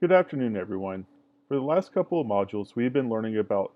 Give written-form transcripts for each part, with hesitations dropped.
Good afternoon, everyone. For the last couple of modules, we've been learning about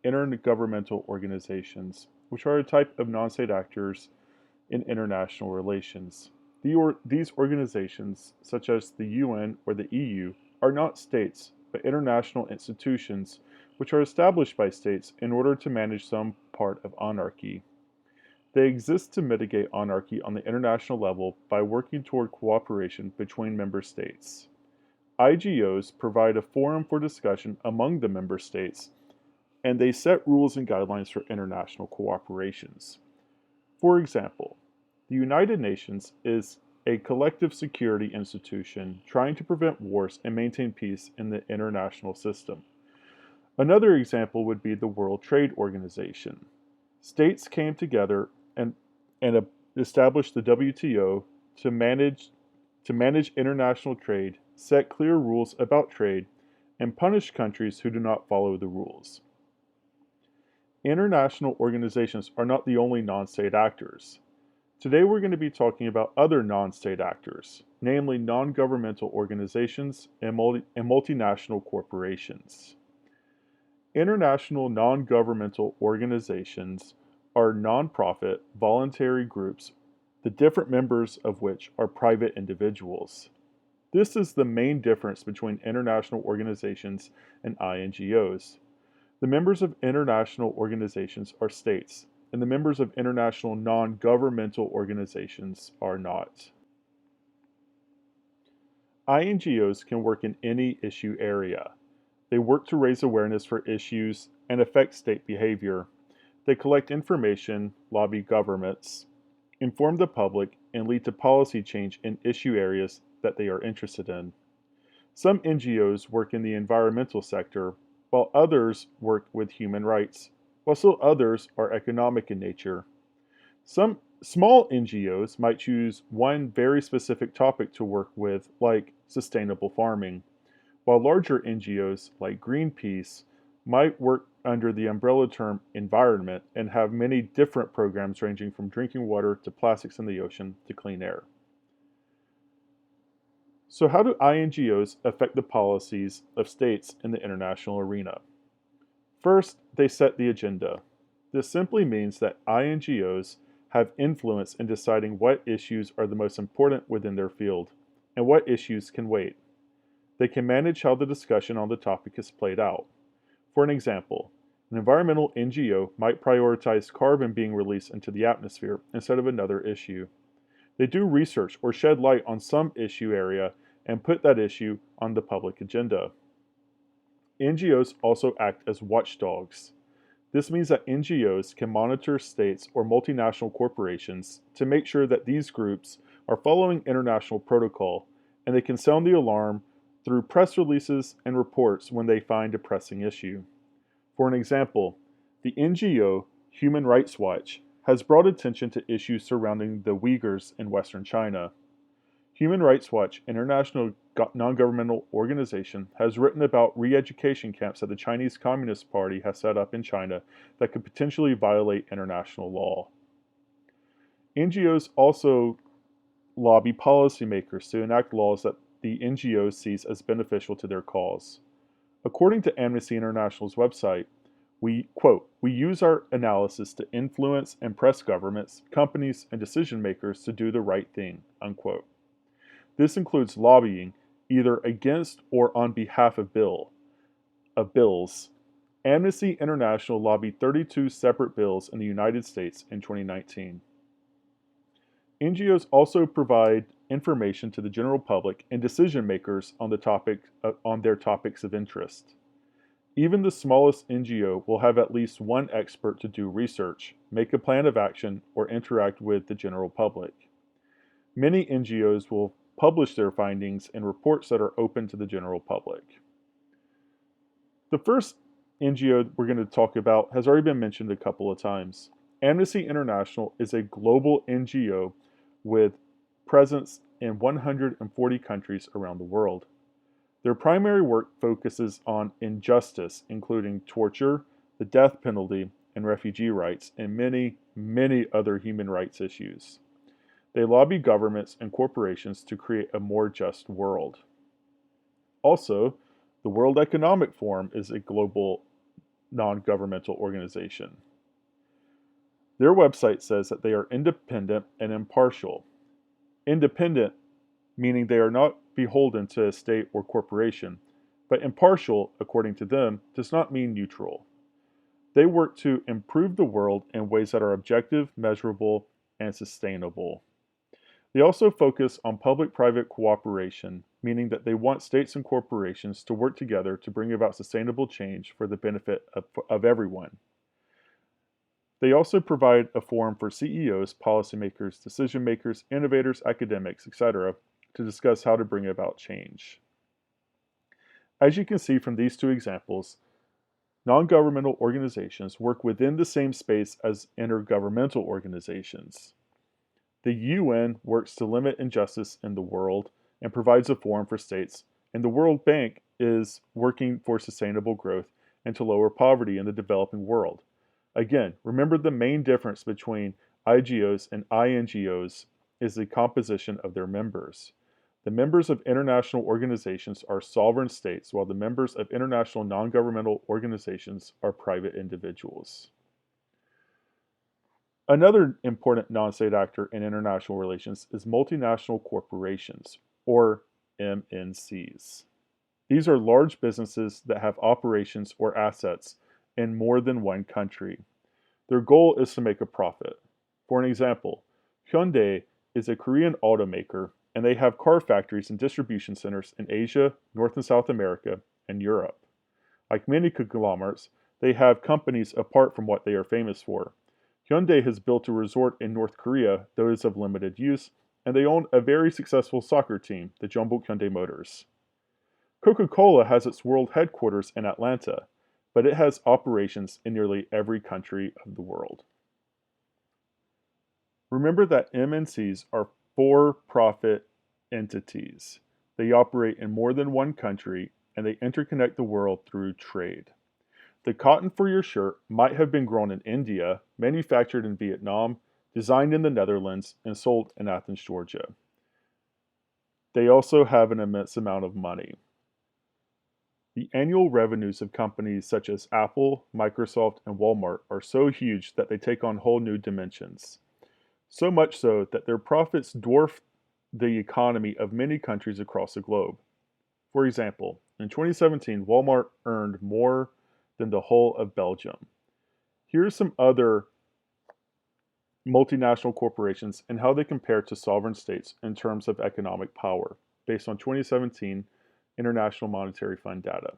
intergovernmental organizations, which are a type of non-state actors in international relations. These organizations, such as the UN or the EU, are not states, but international institutions which are established by states in order to manage some part of anarchy. They exist to mitigate anarchy on the international level by working toward cooperation between member states. IGOs provide a forum for discussion among the member states, and they set rules and guidelines for international cooperations. For example, the United Nations is a collective security institution trying to prevent wars and maintain peace in the international system. Another example would be the World Trade Organization. States came together and established the WTO to manage international trade, set clear rules about trade, and punish countries who do not follow the rules. International organizations are not the only non-state actors. Today we're going to be talking about other non-state actors, namely non-governmental organizations and multinational corporations. International non-governmental organizations are nonprofit, voluntary groups, the different members of which are private individuals. This is the main difference between international organizations and INGOs. The members of international organizations are states, and the members of international non-governmental organizations are not. INGOs can work in any issue area. They work to raise awareness for issues and affect state behavior. They collect information, lobby governments, inform the public, and lead to policy change in issue areas that they are interested in. Some NGOs work in the environmental sector, while others work with human rights, while still others are economic in nature. Some small NGOs might choose one very specific topic to work with, like sustainable farming, while larger NGOs, like Greenpeace, might work under the umbrella term environment and have many different programs ranging from drinking water to plastics in the ocean to clean air. So how do INGOs affect the policies of states in the international arena? First, they set the agenda. This simply means that INGOs have influence in deciding what issues are the most important within their field and what issues can wait. They can manage how the discussion on the topic is played out. For an example, an environmental NGO might prioritize carbon being released into the atmosphere instead of another issue. They do research or shed light on some issue area and put that issue on the public agenda. NGOs also act as watchdogs. This means that NGOs can monitor states or multinational corporations to make sure that these groups are following international protocol, and they can sound the alarm through press releases and reports when they find a pressing issue. For an example, the NGO Human Rights Watch has brought attention to issues surrounding the Uyghurs in Western China. Human Rights Watch, international non-governmental organization, has written about re-education camps that the Chinese Communist Party has set up in China that could potentially violate international law. NGOs also lobby policymakers to enact laws that the NGO sees as beneficial to their cause. According to Amnesty International's website, we use our analysis to influence and press governments, companies, and decision makers to do the right thing, unquote. This includes lobbying either against or on behalf of bills. Amnesty International lobbied 32 separate bills in the United States in 2019. NGOs also provide information to the general public and decision makers on their topics of interest. Even the smallest NGO will have at least one expert to do research, make a plan of action, or interact with the general public. Many NGOs will publish their findings in reports that are open to the general public. The first NGO we're going to talk about has already been mentioned a couple of times. Amnesty International is a global NGO with presence in 140 countries around the world. Their primary work focuses on injustice, including torture, the death penalty, and refugee rights, and many, many other human rights issues. They lobby governments and corporations to create a more just world. Also, the World Economic Forum is a global non-governmental organization. Their website says that they are independent and impartial. Independent meaning they are not beholden to a state or corporation, but impartial, according to them, does not mean neutral. They work to improve the world in ways that are objective, measurable, and sustainable. They also focus on public-private cooperation, meaning that they want states and corporations to work together to bring about sustainable change for the benefit of everyone. They also provide a forum for CEOs, policymakers, decision makers, innovators, academics, etc., to discuss how to bring about change. As you can see from these two examples, non-governmental organizations work within the same space as intergovernmental organizations. The UN works to limit injustice in the world and provides a forum for states, and the World Bank is working for sustainable growth and to lower poverty in the developing world. Again, remember the main difference between IGOs and INGOs is the composition of their members. The members of international organizations are sovereign states, while the members of international non-governmental organizations are private individuals. Another important non-state actor in international relations is multinational corporations, or MNCs. These are large businesses that have operations or assets in more than one country. Their goal is to make a profit. For an example, Hyundai is a Korean automaker, and they have car factories and distribution centers in Asia, North and South America, and Europe. Like many conglomerates, they have companies apart from what they are famous for. Hyundai has built a resort in North Korea that is of limited use, and they own a very successful soccer team, the Jeonbuk Hyundai Motors. Coca-Cola has its world headquarters in Atlanta, but it has operations in nearly every country of the world. Remember that MNCs are for-profit entities. They operate in more than one country, and they interconnect the world through trade. The cotton for your shirt might have been grown in India, manufactured in Vietnam, designed in the Netherlands, and sold in Athens, Georgia. They also have an immense amount of money. The annual revenues of companies such as Apple, Microsoft, and Walmart are so huge that they take on whole new dimensions. So much so that their profits dwarf the economy of many countries across the globe. For example, in 2017, Walmart earned more than the whole of Belgium. Here are some other multinational corporations and how they compare to sovereign states in terms of economic power, based on 2017 International Monetary Fund data.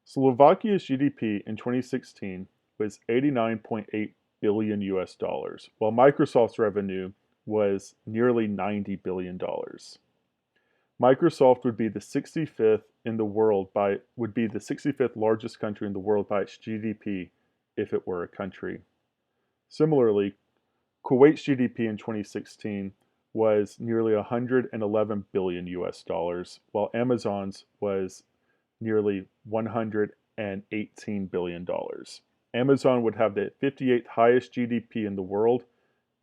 Slovakia's GDP in 2016 was 89.8 billion US dollars, while Microsoft's revenue was nearly $90 billion. Microsoft would be the 65th largest country in the world by its GDP if it were a country. Similarly, Kuwait's GDP in 2016 was nearly 111 billion US dollars, while Amazon's was nearly 118 billion dollars. Amazon would have the 58th highest GDP in the world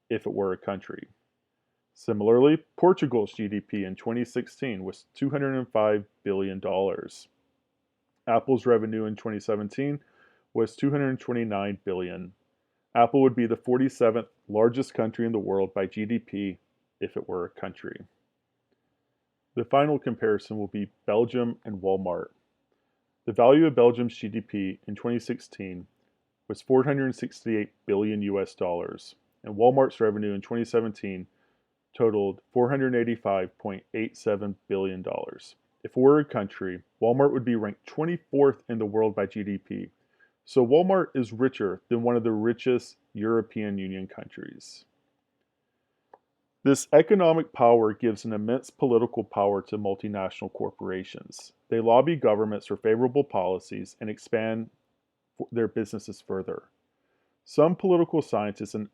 if it were a country. Similarly, Portugal's GDP in 2016 was $205 billion. Apple's revenue in 2017 was $229 billion. Apple would be the 47th largest country in the world by GDP if it were a country. The final comparison will be Belgium and Walmart. The value of Belgium's GDP in 2016 was 468 billion US dollars, and Walmart's revenue in 2017 totaled $485.87 billion. If it were a country, Walmart would be ranked 24th in the world by GDP. So Walmart is richer than one of the richest European Union countries. This economic power gives an immense political power to multinational corporations. They lobby governments for favorable policies and expand their businesses further. Some political scientists and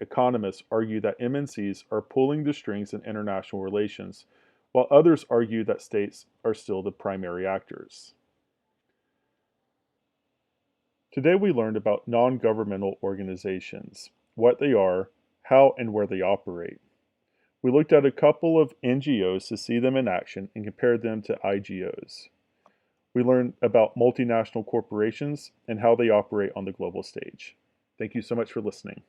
economists argue that MNCs are pulling the strings in international relations, while others argue that states are still the primary actors. Today we learned about non-governmental organizations, what they are, how and where they operate. We looked at a couple of NGOs to see them in action and compared them to IGOs. We learned about multinational corporations and how they operate on the global stage. Thank you so much for listening.